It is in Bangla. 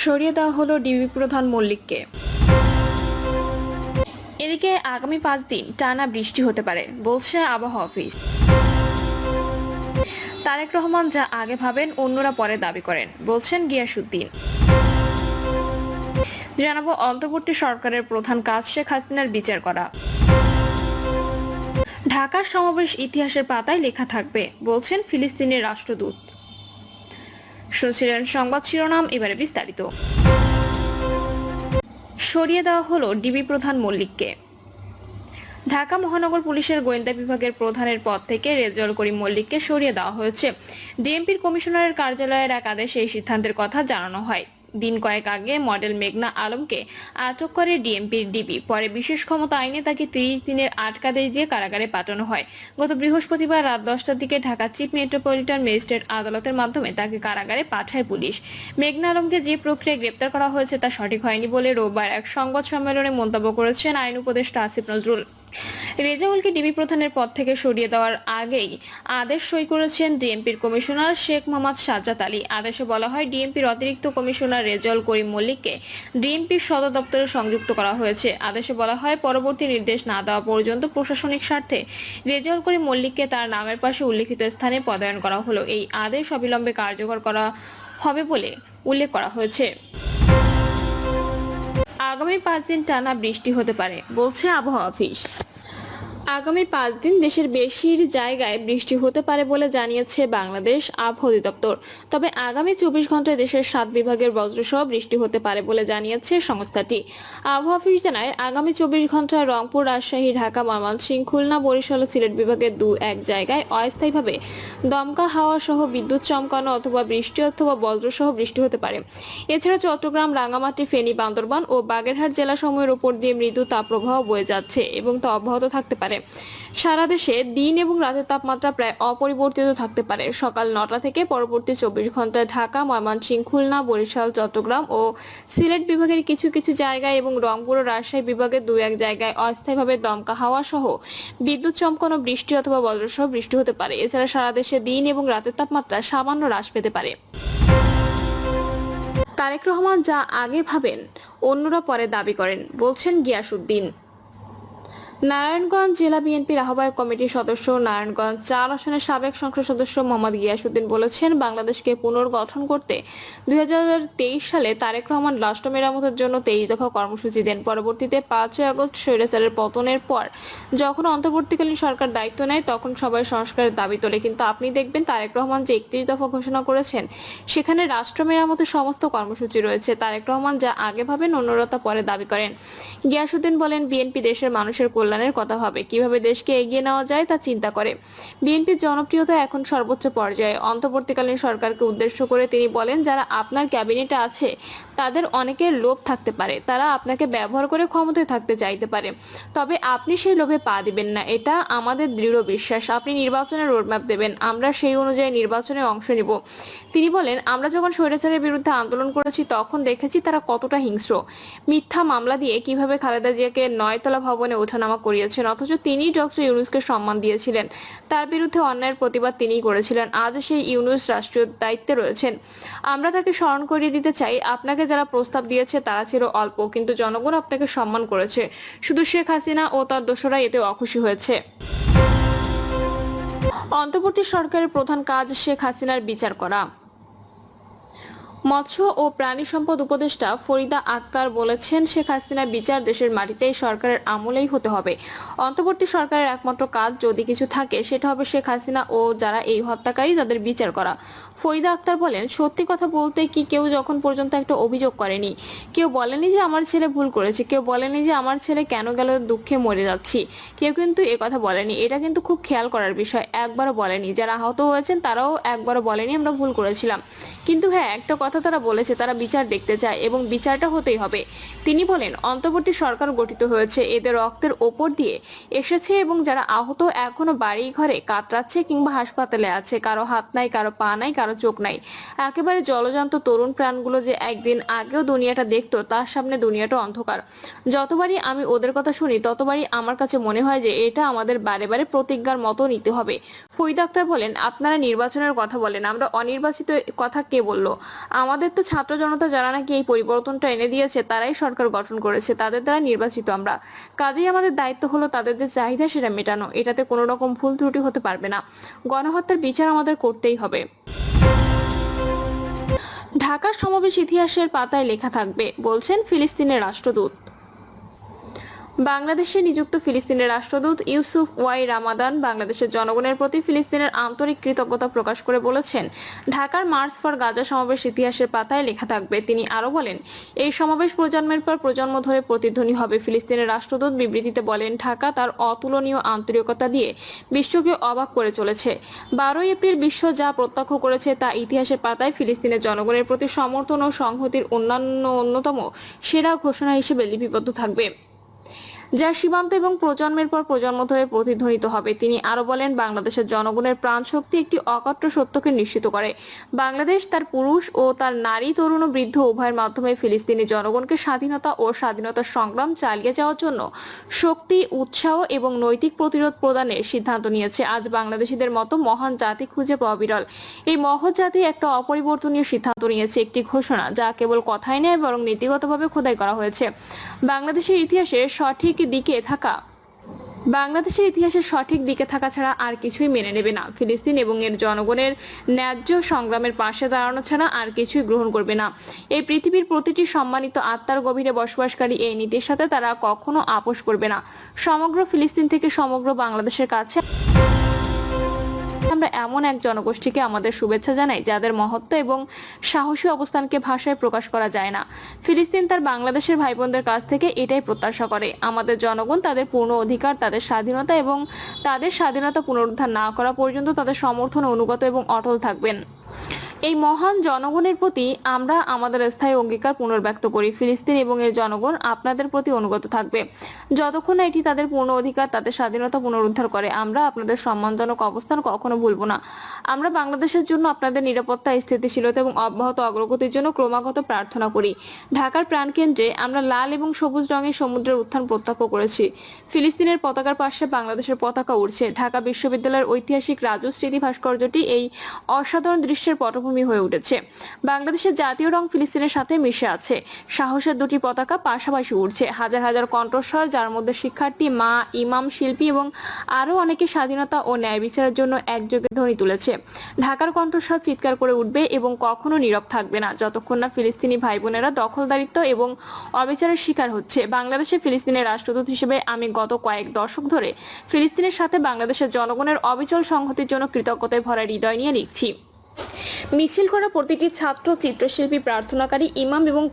সরিয়ে দেওয়া হলো ডিবি প্রধান মল্লিককে। এদিকে আগামী 5 দিন টানা বৃষ্টি হতে পারে বলছে আবহাওয়া অফিস। তারেক রহমান যা আগে ভাবেন অন্যরা পরে দাবি করেন বলছেন গিয়াসউদ্দিন। জানাবো অন্তর্বর্তী সরকারের প্রধান কাজ শেখ হাসিনার বিচার করা। ঢাকার সমাবেশ ইতিহাসের পাতায় লেখা থাকবে বলছেন ফিলিস্তিনের রাষ্ট্রদূত। শুনছিলেন সংবাদ শিরোনাম, এবারে বিস্তারিত। সরিয়ে দেওয়া হলো ডিবি প্রধান মল্লিককে। ঢাকা মহানগর পুলিশের গোয়েন্দা বিভাগের প্রধানের পদ থেকে রেজাউল করিম মল্লিককে সরিয়ে দেওয়া হয়েছে। ডিএমপির কমিশনারের কার্যালয়ের এক আদেশে এই সিদ্ধান্তের কথা জানানো হয়। দিন কয়েক আগে মডেল মেঘনা আলমকে আটক করে ডিএমপির ডিবি, পরে বিশেষ ক্ষমতা আইনে তাকে 30 দিনের আটকাদেশ দিয়ে কারাগারে পাঠানো হয়। গত বৃহস্পতিবার রাত 10টার দিকে ঢাকা চিফ মেট্রোপলিটন ম্যাজিস্ট্রেট আদালতের মাধ্যমে তাকে কারাগারে পাঠায় পুলিশ। মেঘনা আলমকে যে প্রক্রিয়ায় গ্রেপ্তার করা হয়েছে তা সঠিক হয়নি বলে রোববার এক সংবাদ সম্মেলনে মন্তব্য করেছেন আইন উপদেষ্টা আসিফ নজরুল। রেজাউলকে ডিবি প্রধানের পদ থেকে সরিয়ে দেওয়ার আগেই আদেশ সই করেছেন ডিএমপির কমিশনার শেখ মোহাম্মদ সাজ্জাদ আলী। আদেশে বলা হয়, ডিএমপির অতিরিক্ত কমিশনার রেজাউল করিম মল্লিককে ডিএমপির সদর দপ্তরে সংযুক্ত করা হয়েছে। আদেশে বলা হয়, পরবর্তী নির্দেশ না দেওয়া পর্যন্ত প্রশাসনিক স্বার্থে রেজাউল করিম মল্লিককে তার নামের পাশে উল্লেখিত স্থানে পদায়ন করা হলো। এই আদেশ অবিলম্বে কার্যকর করা হবে বলে উল্লেখ করা হয়েছে। আগামী 5 দিন টানা বৃষ্টি হতে পারে বলছে আবহাওয়া অফিস। আগামী 5 দিন দেশের বেশির জায়গায় বৃষ্টি হতে পারে বলে জানিয়েছে বাংলাদেশ আবহাওয়া অধিদপ্তর। তবে আগামী 24 ঘন্টায় দেশের 7 বিভাগের বজ্রসহ বৃষ্টি হতে পারে বলে জানিয়েছে সংস্থাটি। আবহাওয়া অফিস জানায়, আগামী 24 ঘন্টায় রংপুর, রাজশাহী, ঢাকা, ময়মনসিংহ, খুলনা, বরিশাল ও সিলেট বিভাগের 2-1 জায়গায় অস্থায়ীভাবে দমকা হাওয়া সহ বিদ্যুৎ চমকানো অথবা বৃষ্টি অথবা বজ্রসহ বৃষ্টি হতে পারে। এছাড়া চট্টগ্রাম, রাঙ্গামাটি, ফেনী, বান্দরবান ও বাগেরহাট জেলাসমূহের উপর দিয়ে মৃদু তাপপ্রবাহ বয়ে যাচ্ছে এবং তা অব্যাহত থাকতে পারে। সারা দেশে দিন এবং রাতের তাপমাত্রা প্রায় অপরিবর্তিত থাকতে পারে। সকাল 9টা থেকে পরবর্তী 24 ঘন্টায় ঢাকা, ময়মনসিংহ, খুলনা, বরিশাল, চট্টগ্রাম ও সিলেট বিভাগের কিছু কিছু জায়গায় এবং রংপুর ও রাজশাহী বিভাগের 2-1 জায়গায় অস্থায়ীভাবে দমকা হাওয়া সহ বিদ্যুৎ চমকানো বৃষ্টি অথবা বজ্রসহ বৃষ্টি হতে পারে। এছাড়া সারা দেশে দিন এবং রাতের তাপমাত্রা সামান্য হ্রাস পেতে পারে। তারেক রহমান যা আগে ভাবেন অন্যরা পরে দাবি করেন বলছেন গিয়াসউদ্দিন। নারায়ণগঞ্জ জেলা বিএনপির আহ্বায়ক কমিটির সদস্য নারায়ণগঞ্জ 4 আসনের সাবেক সংসদ সদস্য মোহাম্মদ গিয়াসউদ্দিন বলেছেন, বাংলাদেশকে পুনর্গঠন করতে 2023 সালে তারেক রহমান রাষ্ট্র মেরামতের জন্য 23 দফা কর্মসূচি দেন। পরবর্তীতে 5 আগস্ট স্বৈরাচারের পতনের পর যখন অন্তর্বর্তীকালীন সরকার দায়িত্ব নেয় তখন সবাই সংস্কারের দাবি তোলে, কিন্তু আপনি দেখবেন তারেক রহমান যে 31 দফা ঘোষণা করেছেন সেখানে রাষ্ট্র মেরামতের সমস্ত কর্মসূচি রয়েছে। তারেক রহমান যা আগে ভাবেন অন্যরা তা পরে দাবি করেন। গিয়াসউদ্দিন বলেন, বিএনপি দেশের মানুষের কল্যাণের কথা ভাবে, কিভাবে দেশকে এগিয়ে নেওয়া যায় তা চিন্তা করে। বিএনপির জনপ্রিয়তা এখন সর্বোচ্চ পর্যায়ে। অন্তর্বর্তীকালীন সরকারকে উদ্দেশ্য করে তিনি বলেন, যারা আপনার ক্যাবিনেটে আছে তাদের অনেকের লোভ থাকতে পারে, তারা আপনাকে ব্যবহার করে ক্ষমতায় থাকতে চাইতে পারে, তবে আপনি সেই লোভে পা দিবেন না, এটা আমাদের দৃঢ় বিশ্বাস। আপনি নির্বাচনের রোডম্যাপ দেবেন, আমরা সেই অনুযায়ী নির্বাচনে অংশ নিব। তিনি বলেন, আমরা যখন স্বৈরাচারের বিরুদ্ধে আন্দোলন করেছি তখন দেখেছি তারা কতটা হিংস্র। মিথ্যা মামলা দিয়ে কিভাবে খালেদা জিয়াকে 9তলা ভবনে ওঠানামা করিয়েছেন, অথচ তিনি ডক্টর ইউনূসকে সম্মান দিয়েছিলেন। তার বিরুদ্ধে অন্যায়ের প্রতিবাদ তিনিই করেছিলেন। আজ সেই ইউনূস রাষ্ট্রীয় দায়িত্বে রয়েছেন। আমরা তাকে স্মরণ করিয়ে দিতে চাই, আপনাকে যারা প্রস্তাব দিয়েছে তারা ছিল অল্প, কিন্তু জনগণ আপনাকে সম্মান করেছে। শুধু শেখ হাসিনা ও তার দোসররা এতে অখুশি হয়েছে। অন্তর্বর্তী সরকারের প্রধান কাজ শেখ হাসিনার বিচার করা। মৎস্য ও প্রাণী সম্পদ উপদেষ্টা ফরিদা আক্তার বলেছেন, শেখ হাসিনার বিচার দেশের মাটিতেই সরকারের আমলেই হতে হবে। অন্তর্বর্তী সরকারের একমাত্র কাজ যদি কিছু থাকে সেটা হবে শেখ হাসিনা ও যারা এই হত্যাকারী তাদের বিচার করা। ফরিদা আক্তার বলেন, সত্যি কথা বলতে কি কেউ যখন পর্যন্ত একটা অভিযোগ করেনি, কেউ বলেনি যে আমার ছেলে ভুল করেছে, কেউ বলেনি যে আমার ছেলে কেন গেল দুঃখে মরে যাচ্ছি, কেউ কিন্তু কথা বলেনি। এটা কিন্তু খুব খেয়াল করার বিষয়। একবারও বলেনি। যারা আহত হয়েছেন তারাও একবারও বলেনি আমরা ভুল করেছিলাম। কিন্তু হ্যাঁ, একটা কথা তারা বলেছে, তারা বিচার দেখতে চায় এবং বিচারটা হতেই হবে। তিনি বলেন, অন্তর্বর্তী সরকার গঠিত হয়েছে এদের রক্তের ওপর দিয়ে এসেছে এবং যারা আহত এখনো বাড়ি ঘরে কাতরাচ্ছে কিংবা হাসপাতালে আছে, কারো হাত নাই, কারো পা নাই, কারো চোখ নাই, একেবারে জলজান্ত তরুণ প্রাণগুলো যে একদিন আগেও দুনিয়াটা দেখতো তার সামনে দুনিয়াটা অন্ধকার। যতবারই আমি ওদের কথা শুনি ততবারই আমার কাছে মনে হয় যে এটা আমাদের বারে বারে প্রতিজ্ঞার মতো নিতে হবে। ফরিদা আক্তার বলেন, আপনারা নির্বাচনের কথা বলেন, আমরা অনির্বাচিত কথা কে বললো? আমাদের তো ছাত্র জনতা যারা নাকি এই পরিবর্তনটা এনে দিয়েছে তারাই সরকার গঠন করেছে, তাদের দ্বারা নির্বাচিত আমরা। কাজেই আমাদের দায়িত্ব হলো তাদের যে চাহিদা সেটা মেটানো। এটাতে কোনো রকম ভুল ত্রুটি হতে পারবে না। গণহত্যার বিচার আমাদের করতেই হবে। ঢাকার সমাবেশ ইতিহাসের পাতায় লেখা থাকবে, বলছেন ফিলিস্তিনের রাষ্ট্রদূত। বাংলাদেশে নিযুক্ত ফিলিস্তিনের রাষ্ট্রদূত ইউসুফ ওয়াই রামাদান বাংলাদেশের জনগণের প্রতি ফিলিস্তিনের আন্তরিক কৃতজ্ঞতা প্রকাশ করে বলেছেন, ঢাকার মার্চ ফর গাজা সমাবেশ ইতিহাসের পাতায় লেখা থাকবে। তিনি আরো বলেন, এই সমাবেশ প্রজন্মের পর প্রজন্ম ধরে প্রতিধ্বনি হবে। ফিলিস্তিনের রাষ্ট্রদূত বিবৃতিতে বলেন, ঢাকা তার অতুলনীয় আন্তরিকতা দিয়ে বিশ্বকে অবাক করে চলেছে। 12 এপ্রিল বিশ্ব যা প্রত্যক্ষ করেছে তা ইতিহাসের পাতায় ফিলিস্তিনের জনগণের প্রতি সমর্থন ও সংহতির অন্যতম সেরা ঘোষণা হিসেবে লিপিবদ্ধ থাকবে, যা সীমান্ত এবং প্রজন্মের পর প্রজন্ম ধরে প্রতিধ্বনিত হবে। তিনি আরো বলেন, বাংলাদেশের জনগণের প্রাণ শক্তি একটি অকাট্য সত্যকে নিশ্চিত করে। বাংলাদেশ তার পুরুষ ও তার নারী, তরুণ ও বৃদ্ধ উভয়ের মাধ্যমে ফিলিস্তিনি জনগণকে স্বাধীনতা ও স্বাধীনতার সংগ্রাম চালিয়ে যাওয়ার জন্য শক্তি, উৎসাহ এবং নৈতিক প্রতিরোধ প্রদানের সিদ্ধান্ত নিয়েছে। আজ বাংলাদেশিদের মতো মহান জাতি খুঁজে পাওয়া বিরল। এই মহৎ জাতি একটা অপরিবর্তনীয় সিদ্ধান্ত নিয়েছে, একটি ঘোষণা যা কেবল কথাই নয় বরং নীতিগতভাবে খোদাই করা হয়েছে। বাংলাদেশের ইতিহাসে সঠিক দিকে থাকা ছাড়া আর কিছুই মেনে নেবে না। ফিলিস্তিন এবং এর জনগণের ন্যায্য সংগ্রামের পাশে দাঁড়ানো ছাড়া আর কিছুই গ্রহণ করবে না। এই পৃথিবীর প্রতিটি সম্মানিত আত্মার গভীরে বসবাসকারী এই নীতির সাথে তারা কখনো আপোষ করবে না। সমগ্র ফিলিস্তিন থেকে সমগ্র বাংলাদেশের কাছে আমরা এমন এক জনগোষ্ঠীকে আমাদের শুভেচ্ছা জানাই যাদের মহত্ব এবং সাহসী অবস্থানকে ভাষায় প্রকাশ করা যায় না। ফিলিস্তিন তার বাংলাদেশের ভাই বোনদের কাছ থেকে এটাই প্রত্যাশা করে। আমাদের জনগণ তাদের পূর্ণ অধিকার, তাদের স্বাধীনতা এবং তাদের স্বাধীনতা পুনরুদ্ধার না করা পর্যন্ত তাদের সমর্থন, অনুগত এবং অটল থাকবেন। এই মহান জনগণের প্রতি আমরা আমাদের স্থায়ী অঙ্গীকার পুনর্ব্যক্ত করি। ফিলিস্তিন এবং এর জনগণ আপনাদের প্রতি অনুগত থাকবে যতক্ষণ না এটি তাদের পূর্ণ অধিকার, তাদের স্বাধীনতা পুনরুদ্ধার করে। আমরা আপনাদের সম্মানজনক অবস্থান কখনো ভুলব না। আমরা বাংলাদেশের জন্য আপনাদের নিরাপত্তা, স্থিতিশীলতা এবং অব্যাহত অগ্রগতির জন্য ক্রমাগত প্রার্থনা করি। ঢাকার প্রাণকেন্দ্রে আমরা লাল এবং সবুজ রঙের সমুদ্রের উত্থান প্রত্যক্ষ করেছি। ফিলিস্তিনের পতাকার পাশে বাংলাদেশের পতাকা উড়ছে। ঢাকা বিশ্ববিদ্যালয়ের ঐতিহাসিক রাজু স্মৃতি ভাস্কর্যটি এই অসাধারণ দৃশ্যের পটভূমি হয়ে উঠেছে। বাংলাদেশের জাতীয় রং ফিলিস্তিনের সাথে মিশে আছে। সাহসের দুটি পতাকা পাশাপাশি উড়ছে। হাজার হাজার কণ্ঠস্বর, যার মধ্যে শিক্ষার্থী, মা, ইমাম, শিল্পী এবং আরো অনেকে স্বাধীনতা ও ন্যায় বিচারের জন্য একযোগে ধ্বনি তুলেছে। ঢাকার কণ্ঠস্বর চিৎকার করে উঠবে এবং কখনো নীরব থাকবে না যতক্ষণ না ফিলিস্তিনি ভাই বোনেরা দখলদারিত্ব এবং অবিচারের শিকার হচ্ছে। বাংলাদেশে ফিলিস্তিনের রাষ্ট্রদূত হিসেবে আমি গত কয়েক দশক ধরে ফিলিস্তিনের সাথে বাংলাদেশের জনগণের অবিচল সংহতির জন্য কৃতজ্ঞতায় ভরা হৃদয় নিয়ে লিখছি। মিছিল করা প্রতিটি ছাত্র, চিত্রশিল্পী, প্রার্থনাকারী, ইমাম এবং